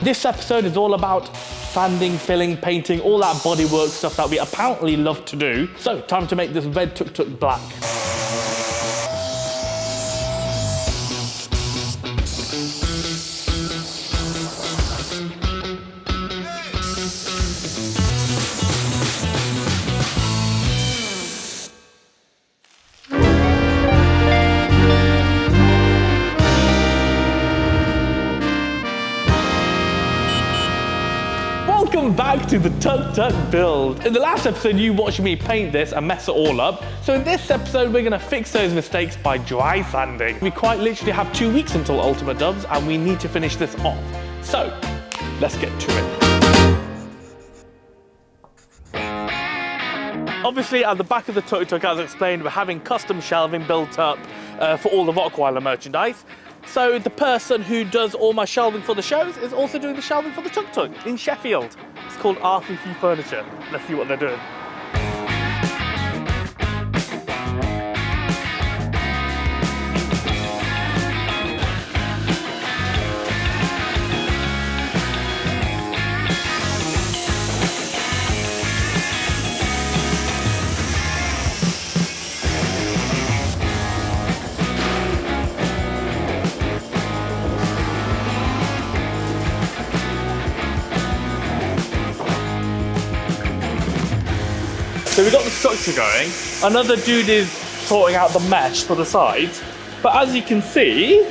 This episode is all about sanding, filling, painting, all that bodywork stuff that we apparently love to do. So, time to make this red Tuk Tuk black. Welcome back to the Tuk Tuk build. In the last episode, you watched me paint this and mess it all up. So in this episode, we're gonna fix those mistakes by dry sanding. We quite literally have 2 weeks until Ultimate Dubs and we need to finish this off. So, let's get to it. Obviously, at the back of the Tuk Tuk, as explained, we're having custom shelving built up for all the Rottweiler merchandise. So the person who does all my shelving for the shows is also doing the shelving for the Tuk Tuk in Sheffield. It's called RCC Furniture. Let's see what they're doing. So we got the structure going. Another dude is sorting out the mesh for the sides. But as you can see,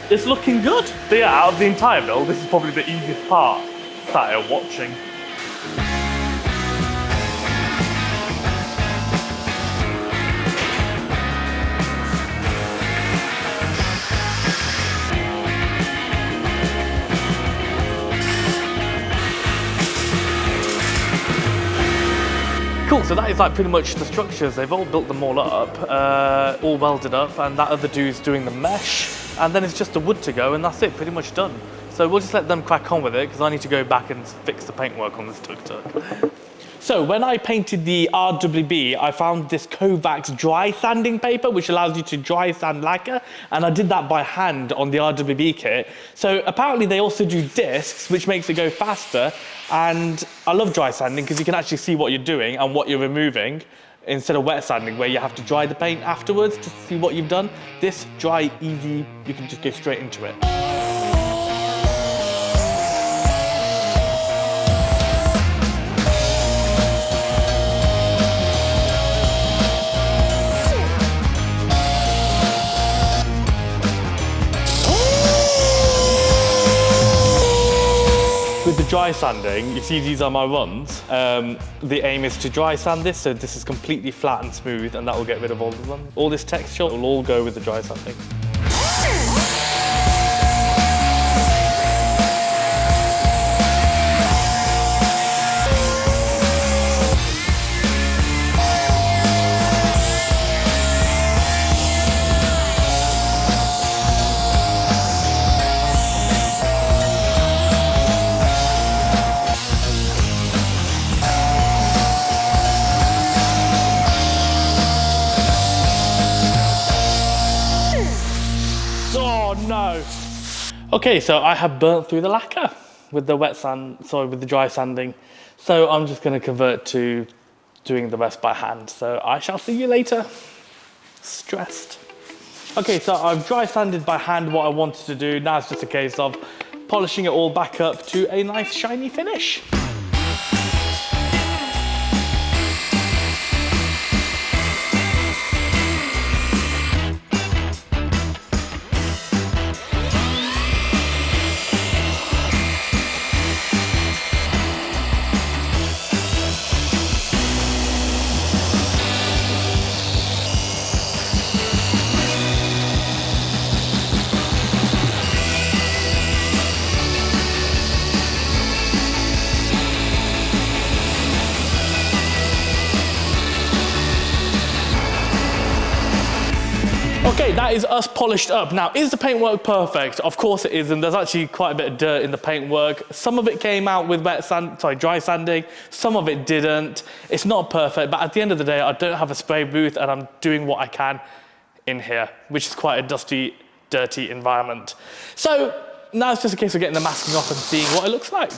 it's looking good. But yeah, out of the entire build, this is probably the easiest part. Sat here watching. Cool, so that is like pretty much the structures. They've all built them all up, all welded up, and that other dude's doing the mesh, and then it's just the wood to go, and that's it, pretty much done. So we'll just let them crack on with it, because I need to go back and fix the paintwork on this Tuk Tuk. So when I painted the RWB, I found this Kovacs dry sanding paper, which allows you to dry sand lacquer, and I did that by hand on the RWB kit. So apparently they also do discs, which makes it go faster, and I love dry sanding because you can actually see what you're doing and what you're removing, instead of wet sanding where you have to dry the paint afterwards to see what you've done. This dry, easy, you can just go straight into it. With the dry sanding, you see these are my runs. The aim is to dry sand this, so this is completely flat and smooth, and that will get rid of all of them. All this texture will all go with the dry sanding. No. Okay, so I have burnt through the lacquer with the with the dry sanding. So I'm just going to convert to doing the rest by hand. So I shall see you later. Stressed. Okay, so I've dry sanded by hand what I wanted to do. Now it's just a case of polishing it all back up to a nice shiny finish. Okay, that is us polished up. Now, is the paintwork perfect? Of course it is, and there's actually quite a bit of dirt in the paintwork. Some of it came out with dry sanding, some of it didn't. It's not perfect, but at the end of the day, I don't have a spray booth and I'm doing what I can in here, which is quite a dusty, dirty environment. So, now it's just a case of getting the masking off and seeing what it looks like.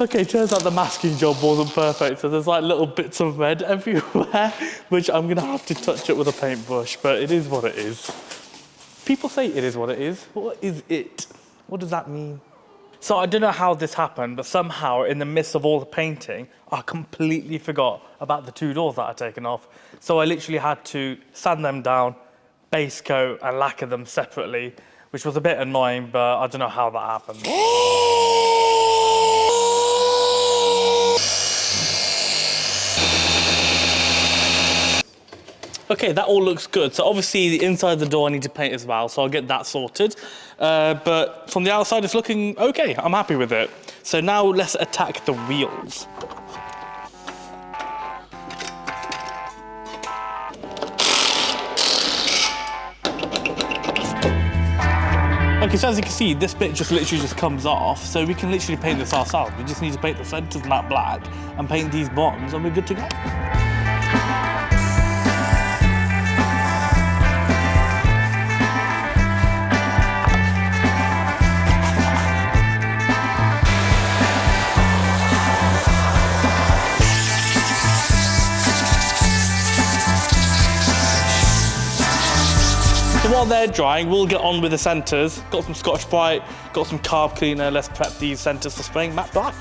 Okay, turns out the masking job wasn't perfect, so there's like little bits of red everywhere, which I'm gonna have to touch up with a paintbrush, but it is what it is. People say it is what it is. What is it? What does that mean? So I don't know how this happened, but somehow in the midst of all the painting, I completely forgot about the 2 doors that I'd taken off. So I literally had to sand them down, base coat and lacquer them separately, which was a bit annoying, but I don't know how that happened. Okay, that all looks good. So obviously the inside of the door I need to paint as well, so I'll get that sorted. But from the outside it's looking okay, I'm happy with it. So now let's attack the wheels. Okay, so as you can see, this bit just literally just comes off, so we can literally paint this ourselves. We just need to paint the centers matte black and paint these bottoms and we're good to go. While they're drying, we'll get on with the centres. Got some Scotch Brite, got some carb cleaner. Let's prep these centres for spraying matte black.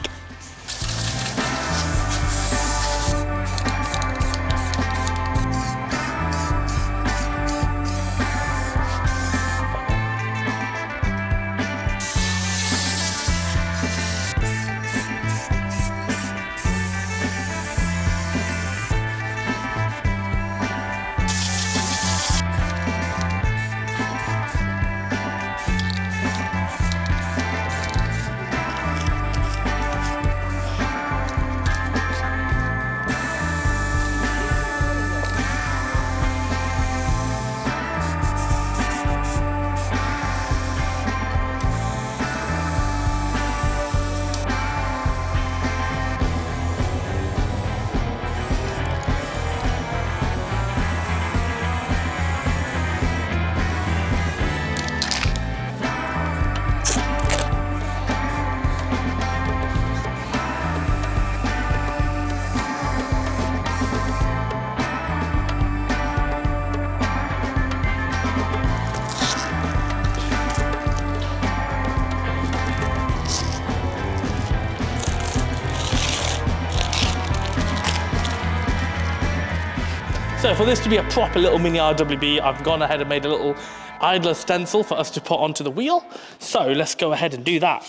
So for this to be a proper little mini RWB, I've gone ahead and made a little idler stencil for us to put onto the wheel. So let's go ahead and do that.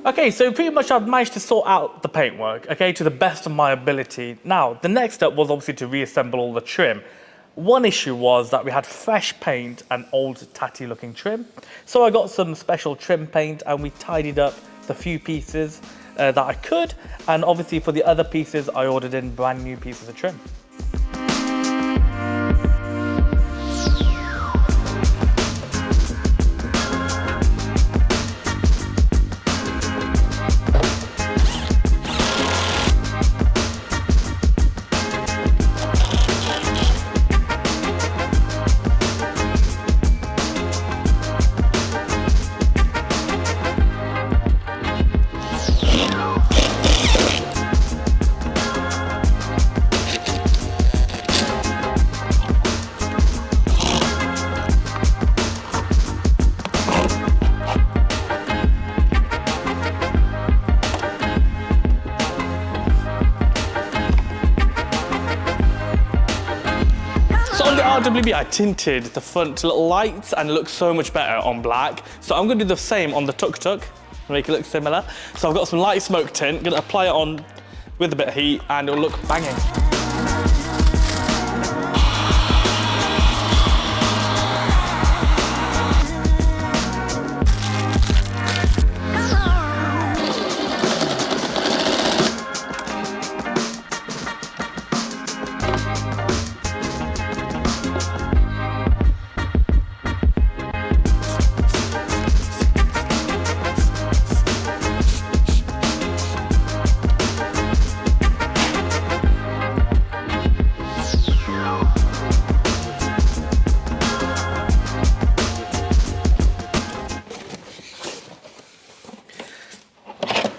Okay, so pretty much I've managed to sort out the paintwork, okay, to the best of my ability. Now, the next step was obviously to reassemble all the trim. One issue was that we had fresh paint and old tatty looking trim. So I got some special trim paint and we tidied up the few pieces that I could. And obviously for the other pieces, I ordered in brand new pieces of trim. So on the RWB, I tinted the front little lights and it looks so much better on black. So I'm gonna do the same on the Tuk Tuk, make it look similar. So I've got some light smoke tint, gonna apply it on with a bit of heat and it'll look banging.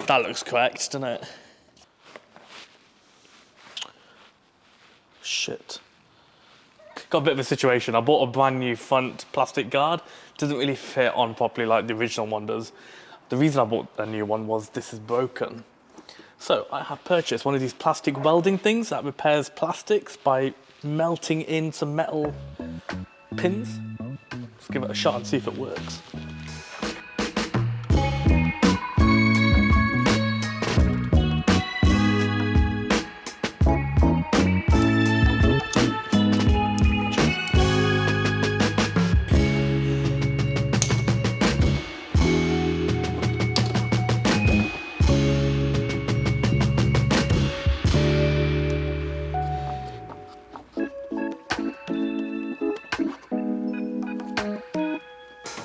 That looks correct, doesn't it? Shit. Got a bit of a situation. I bought a brand new front plastic guard. Doesn't really fit on properly like the original one does. The reason I bought a new one was this is broken. So I have purchased one of these plastic welding things that repairs plastics by melting in some metal pins. Let's give it a shot and see if it works.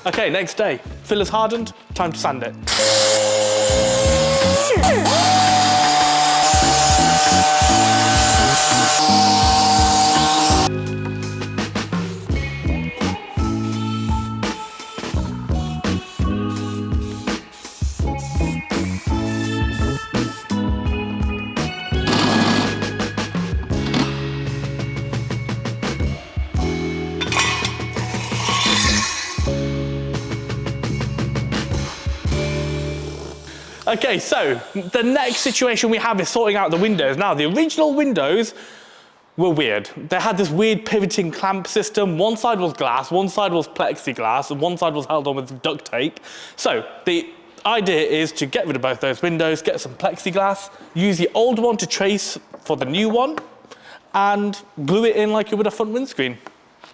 Okay, next day. Filler's hardened, time to sand it. Okay, so the next situation we have is sorting out the windows. Now, the original windows were weird. They had this weird pivoting clamp system. One side was glass, one side was plexiglass, and one side was held on with duct tape. So the idea is to get rid of both those windows, get some plexiglass, use the old one to trace for the new one, and glue it in like you would a front windscreen.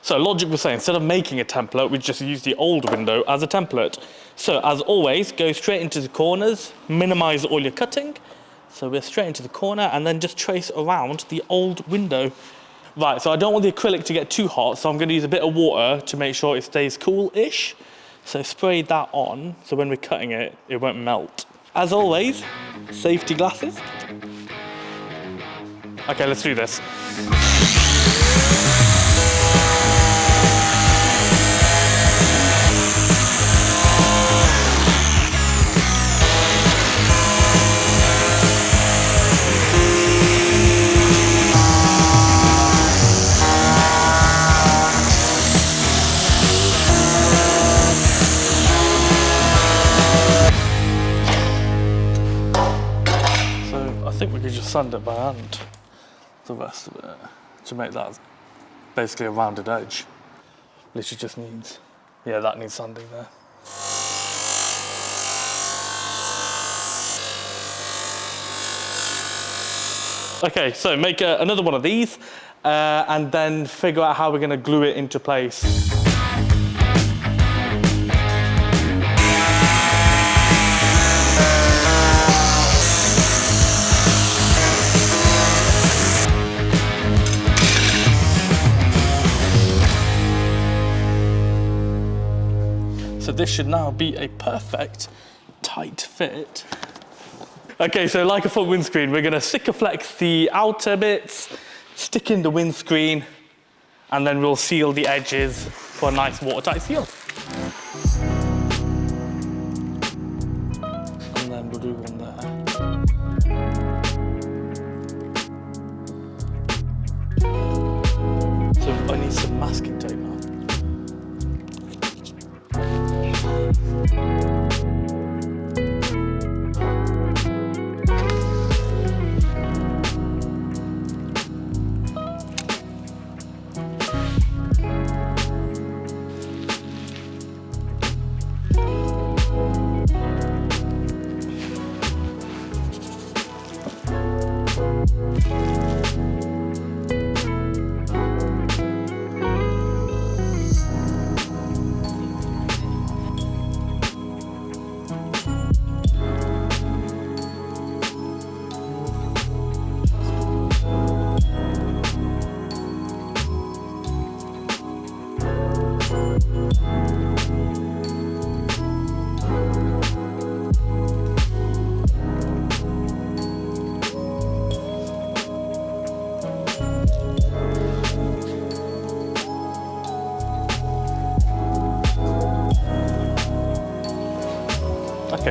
So logic was saying, instead of making a template, we just use the old window as a template. So as always, go straight into the corners, minimize all your cutting. So we're straight into the corner and then just trace around the old window. Right, so I don't want the acrylic to get too hot, so I'm gonna use a bit of water to make sure it stays cool-ish. So spray that on, so when we're cutting it, it won't melt. As always, safety glasses. Okay, let's do this. I think we could just sand it by hand, the rest of it, to make that basically a rounded edge. Literally just needs, yeah, that needs sanding there. Okay, so make another one of these and then figure out how we're going to glue it into place. So this should now be a perfect tight fit. Okay, so like a front windscreen, we're gonna Sikaflex the outer bits, stick in the windscreen, and then we'll seal the edges for a nice watertight seal. And then we'll do one there. So I need some masking tape now.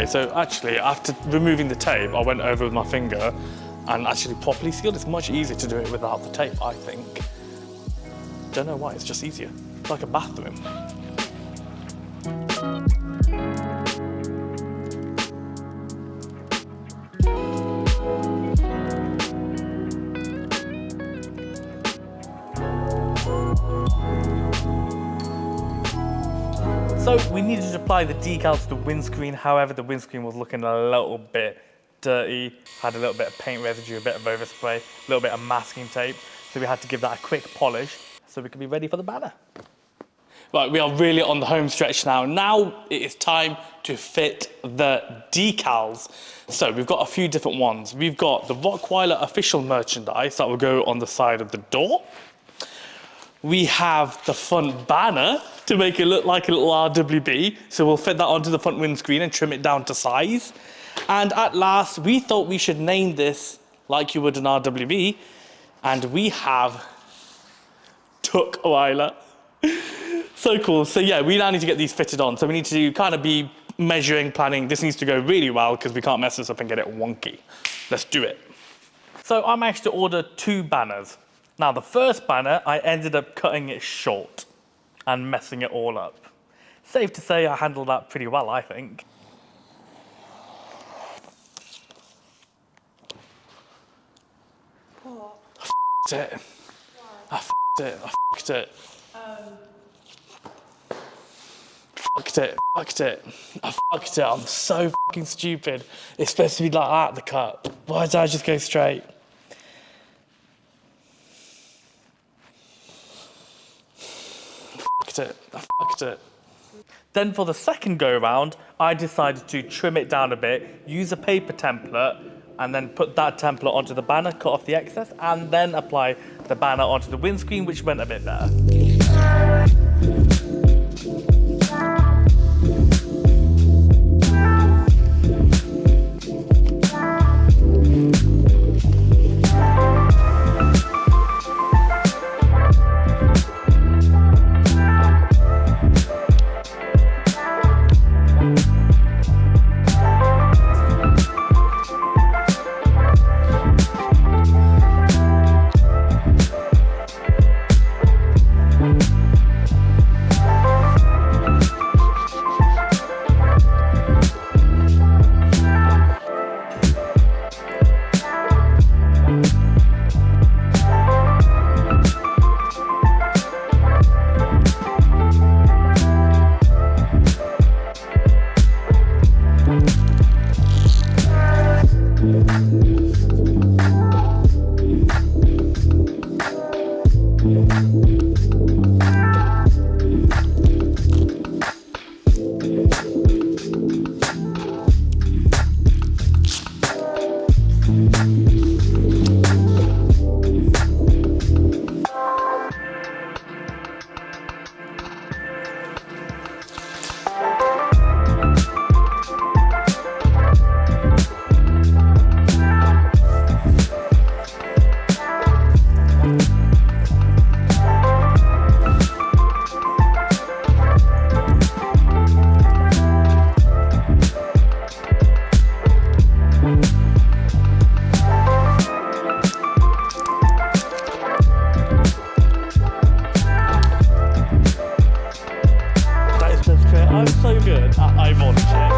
Okay, so actually, after removing the tape, I went over with my finger and actually properly sealed. It's much easier to do it without the tape, I think. Don't know why, it's just easier. It's like a bathroom. So we needed to apply the decals to the windscreen. However, the windscreen was looking a little bit dirty, had a little bit of paint residue, a bit of overspray, a little bit of masking tape. So we had to give that a quick polish so we could be ready for the banner. Right, we are really on the home stretch now. Now it is time to fit the decals. So we've got a few different ones. We've got the Rockweiler official merchandise that will go on the side of the door. We have the front banner to make it look like a little RWB. So we'll fit that onto the front windscreen and trim it down to size. And at last, we thought we should name this like you would an RWB. And we have Tuk Tuk. So cool. So yeah, we now need to get these fitted on. So we need to kind of be measuring, planning. This needs to go really well because we can't mess this up and get it wonky. Let's do it. So I managed to order 2 banners. Now the first banner, I ended up cutting it short and messing it all up. Safe to say I handled that pretty well, I think. What? I f***ed it. Why? I f***ed it. I f***ed it. Fucked it, fucked it. I fucked it. I'm so fucking stupid. It's supposed to be like that, the cut. Why did I just go straight? Fucked it. I fucked it. Then for the second go round, I decided to trim it down a bit, use a paper template, and then put that template onto the banner, cut off the excess, and then apply the banner onto the windscreen, which went a bit better. I'm so good at eyeballing shit.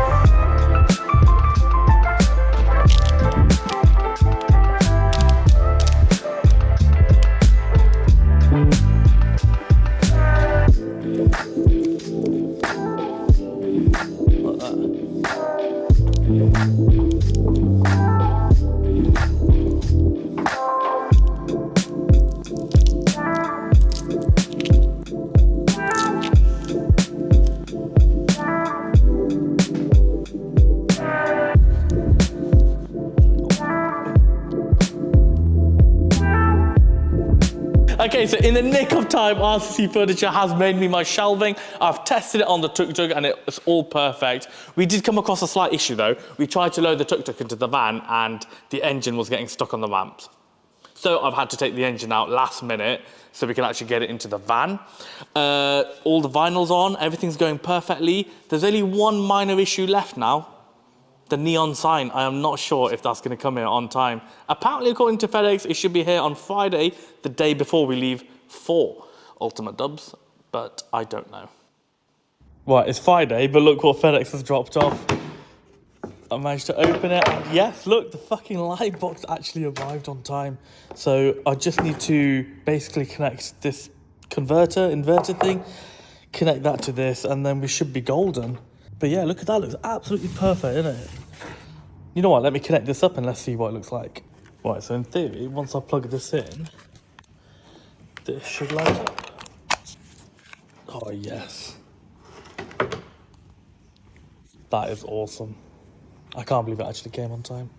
Okay, so in the nick of time, RCC Furniture has made me my shelving. I've tested it on the Tuk Tuk and it's all perfect. We did come across a slight issue though. We tried to load the Tuk Tuk into the van and the engine was getting stuck on the ramps. So I've had to take the engine out last minute so we can actually get it into the van. All the vinyl's on, everything's going perfectly. There's only one minor issue left now. the neon sign, I am not sure if that's going to come here on time. Apparently, according to FedEx, it should be here on Friday, the day before we leave for Ultimate Dubs, but I don't know. Right, it's Friday, but look what FedEx has dropped off. I managed to open it, and yes, look, the fucking light box actually arrived on time. So I just need to basically connect this inverter thing, connect that to this, and then we should be golden. But yeah, look at that, looks absolutely perfect, isn't it? You know what, let me connect this up and let's see what it looks like. Right, so in theory, once I plug this in, this should light up. Oh yes. That is awesome. I can't believe it actually came on time.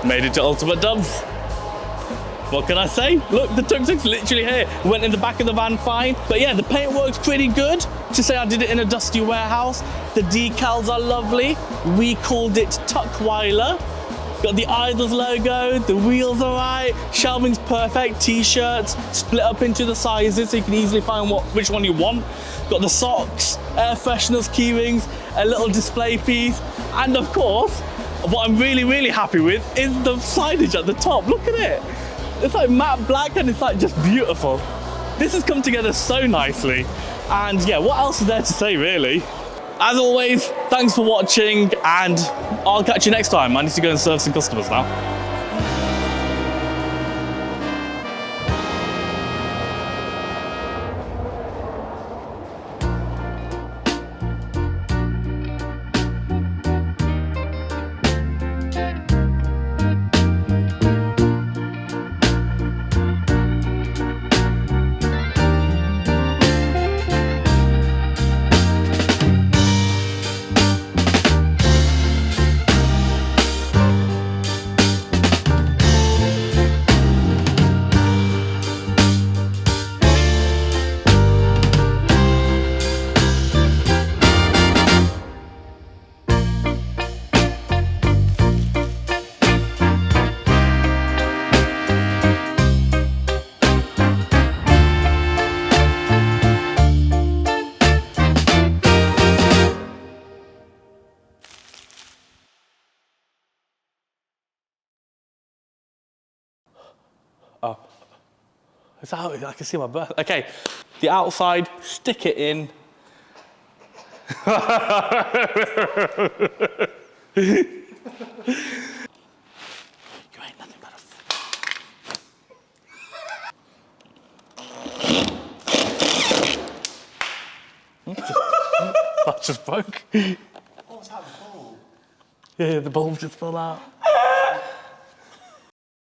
Made it to Ultimate Dubs. What can I say? Look, the Tuk Tuk's literally here. Went in the back of the van fine. But yeah, the paintwork's pretty good. To say I did it in a dusty warehouse. The decals are lovely. We called it Tuckweiler. Got the Idols logo, the wheels are right, shelving's perfect, t-shirts, split up into the sizes so you can easily find which one you want. Got the socks, air fresheners, key rings, a little display piece, and of course, what I'm really, really happy with is the signage at the top. Look at it. It's like matte black and it's like just beautiful. This has come together so nicely. And yeah, what else is there to say really? As always, thanks for watching, and I'll catch you next time. I need to go and serve some customers now. Oh, is that how I can see my birth? Okay, the outside, stick it in. You ain't nothing but a... That just broke. Oh, it's that bulb. Yeah, the bulb just fell out.